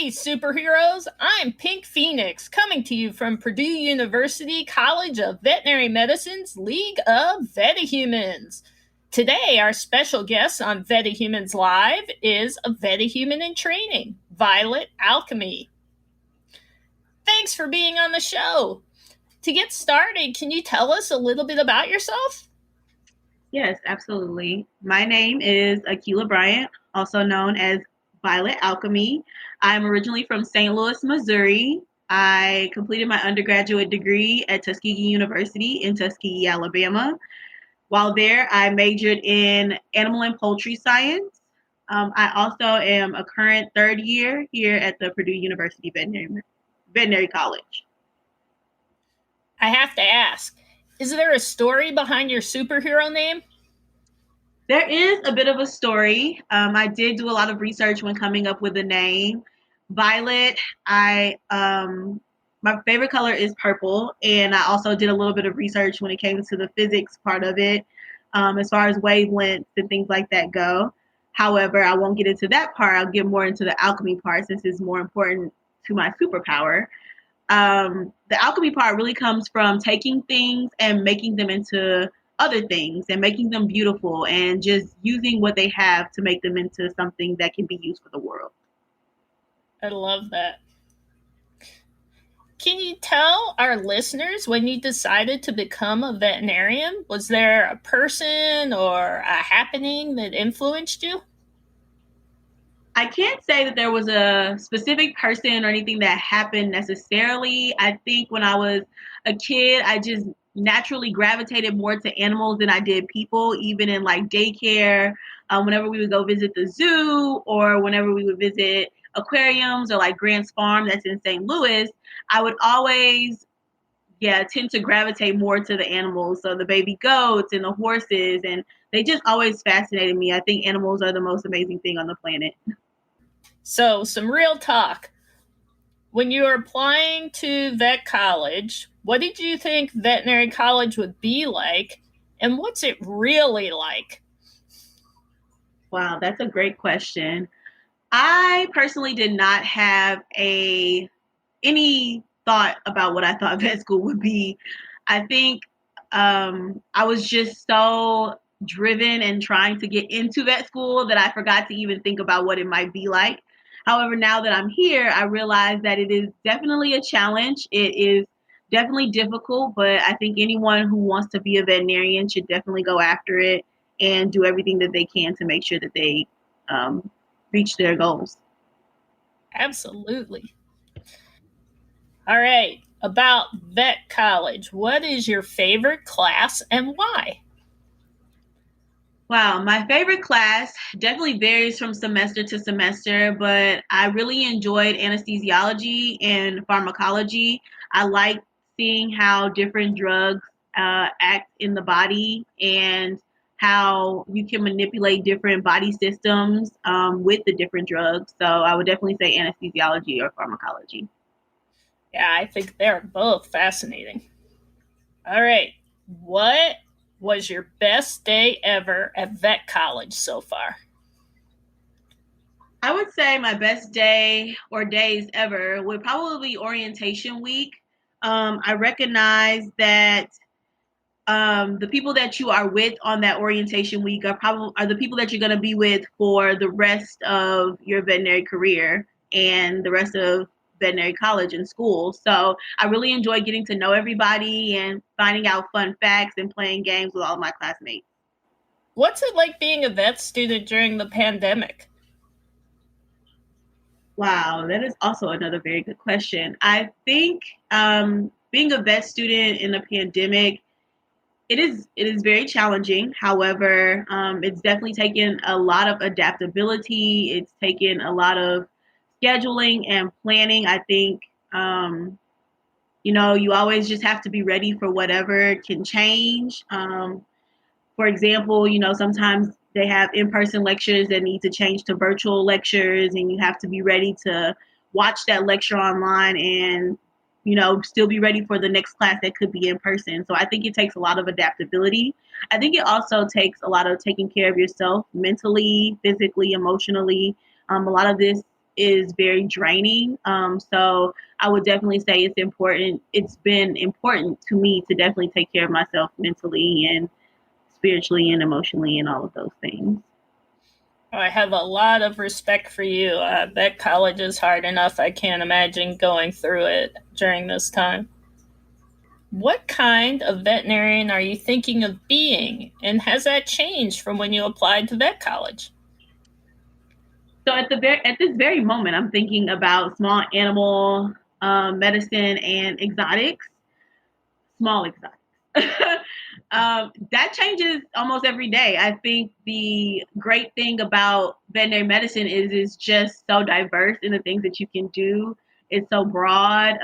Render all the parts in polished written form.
Howdy, superheroes! I'm Pink Phoenix, coming to you from Purdue University College of Veterinary Medicine's League of VetaHumanz. Today, our special guest on VetaHumanz Live is a VetaHuman in training, Violet ALCHEMY. Thanks for being on the show. To get started, can you tell us a little bit about yourself? Yes, absolutely. My name is Akila Bryant, also known as Violet ALCHEMY. I'm originally from St. Louis, Missouri. I completed my undergraduate degree at Tuskegee University in Tuskegee, Alabama. While there, I majored in animal and poultry science. I also am a current third year here at the Purdue University Veterinary College. I have to ask, is there a story behind your superhero name? There is a bit of a story. I did do a lot of research when coming up with the name. Violet, my favorite color is purple, and I also did a little bit of research when it came to the physics part of it, as far as wavelengths and things like that go. However, I won't get into that part. I'll get more into the alchemy part since it's more important to my superpower. The alchemy part really comes from taking things and making them into other things and making them beautiful and just using what they have to make them into something that can be used for the world. I love that. Can you tell our listeners when you decided to become a veterinarian? Was there a person or a happening that influenced you? I can't say that there was a specific person or anything that happened necessarily. I think when I was a kid, I just naturally gravitated more to animals than I did people, even in like daycare. Whenever we would go visit the zoo or whenever we would visit aquariums or like Grant's Farm that's in St. Louis, I would always tend to gravitate more to the animals. So the baby goats and the horses, and they just always fascinated me. I think animals are the most amazing thing on the planet. So, some real talk. When you were applying to vet college, what did you think veterinary college would be like, and what's it really like? Wow, that's a great question. I personally did not have any thought about what I thought vet school would be. I think I was just so driven and trying to get into vet school that I forgot to even think about what it might be like. However, now that I'm here, I realize that it is definitely a challenge. It is definitely difficult, but I think anyone who wants to be a veterinarian should definitely go after it and do everything that they can to make sure that they reach their goals. Absolutely. All right, about vet college, what is your favorite class and why? Wow, my favorite class definitely varies from semester to semester, but I really enjoyed anesthesiology and pharmacology. I like seeing how different drugs act in the body and how you can manipulate different body systems with the different drugs. So I would definitely say anesthesiology or pharmacology. Yeah, I think they're both fascinating. All right, what was your best day ever at vet college so far? I would say my best day or days ever would probably be orientation week. I recognize that the people that you are with on that orientation week are the people that you're going to be with for the rest of your veterinary career and the rest of veterinary college and school. So I really enjoy getting to know everybody and finding out fun facts and playing games with all of my classmates. What's it like being a vet student during the pandemic? Wow, that is also another very good question. I think being a vet student in the pandemic, it is very challenging. However, it's definitely taken a lot of adaptability. It's taken a lot of scheduling and planning. I think you always just have to be ready for whatever can change. For example, sometimes they have in-person lectures that need to change to virtual lectures, and you have to be ready to watch that lecture online and, still be ready for the next class that could be in person. So I think it takes a lot of adaptability. I think it also takes a lot of taking care of yourself mentally, physically, emotionally. A lot of this is very draining. So I would definitely say it's important. It's been important to me to definitely take care of myself mentally and spiritually and emotionally and all of those things. I have a lot of respect for you. That college is hard enough. I can't imagine going through it during this time. What kind of veterinarian are you thinking of being, and has that changed from when you applied to vet college? So at this very moment, I'm thinking about small animal medicine and exotics, small exotics. That changes almost every day. I think the great thing about veterinary medicine is it's just so diverse in the things that you can do. It's so broad.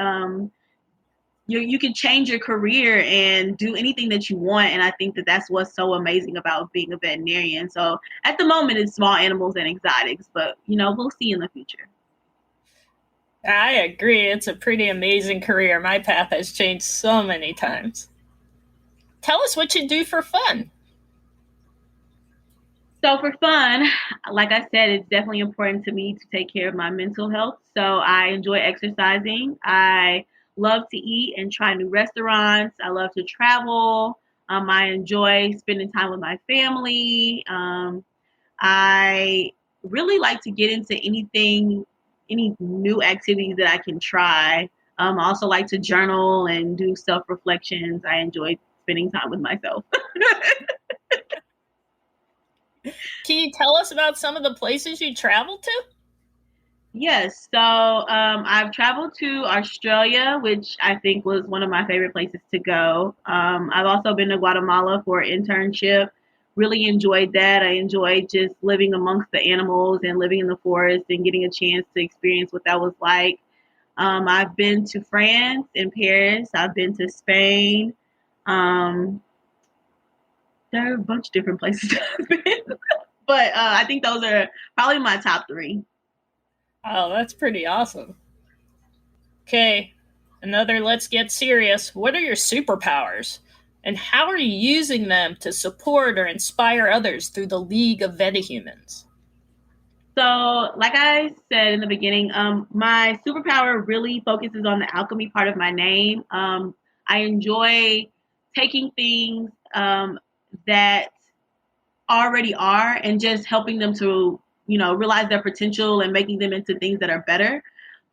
You can change your career and do anything that you want, and I think that that's what's so amazing about being a veterinarian. So at the moment, it's small animals and exotics, but we'll see in the future. I agree. It's a pretty amazing career. My path has changed so many times. Tell us what you do for fun. So for fun, like I said, it's definitely important to me to take care of my mental health. So I enjoy exercising. I love to eat and try new restaurants. I love to travel. I enjoy spending time with my family. I really like to get into any new activities that I can try. I also like to journal and do self-reflections. I enjoy spending time with myself. Can you tell us about some of the places you traveled to? Yes, so I've traveled to Australia, which I think was one of my favorite places to go. I've also been to Guatemala for an internship. Really enjoyed that. I enjoyed just living amongst the animals and living in the forest and getting a chance to experience what that was like. I've been to France and Paris. I've been to Spain. Um, there are a bunch of different places I've been, but I think those are probably my top three. Oh, that's pretty awesome. Okay, another let's get serious. What are your superpowers? And how are you using them to support or inspire others through the League of VetaHumanz? So, like I said in the beginning, my superpower really focuses on the alchemy part of my name. I enjoy taking things that already are and just helping them to, realize their potential and making them into things that are better.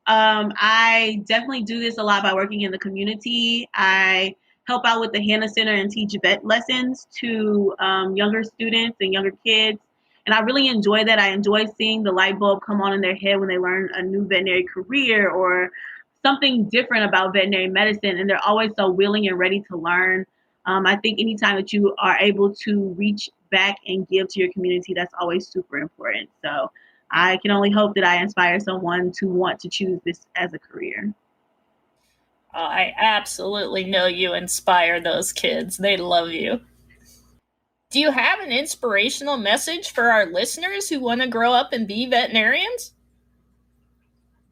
I definitely do this a lot by working in the community. I help out with the Hannah Center and teach vet lessons to younger students and younger kids. And I really enjoy that. I enjoy seeing the light bulb come on in their head when they learn a new veterinary career or something different about veterinary medicine. And they're always so willing and ready to learn. I think anytime that you are able to reach back and give to your community, that's always super important. So I can only hope that I inspire someone to want to choose this as a career. I absolutely know you inspire those kids. They love you. Do you have an inspirational message for our listeners who want to grow up and be veterinarians?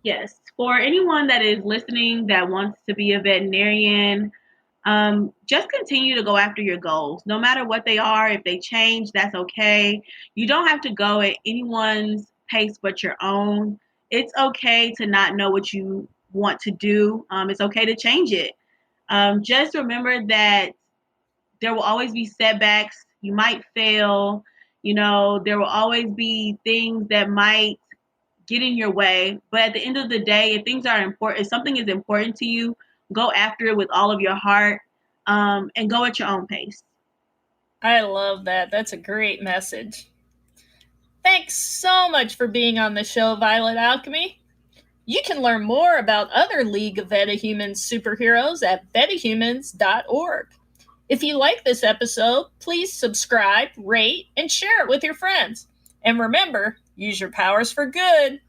Yes, for anyone that is listening that wants to be a veterinarian, just continue to go after your goals. No matter what they are, if they change, that's okay. You don't have to go at anyone's pace but your own. It's okay to not know what you want to do. It's okay to change it. Just remember that there will always be setbacks. You might fail. There will always be things that might get in your way. But at the end of the day, if things are important, if something is important to you, go after it with all of your heart, and go at your own pace. I love that. That's a great message. Thanks so much for being on the show, Violet Alchemy. You can learn more about other League of VetaHumanz superheroes at VetaHumanz.org. If you like this episode, please subscribe, rate, and share it with your friends. And remember, use your powers for good.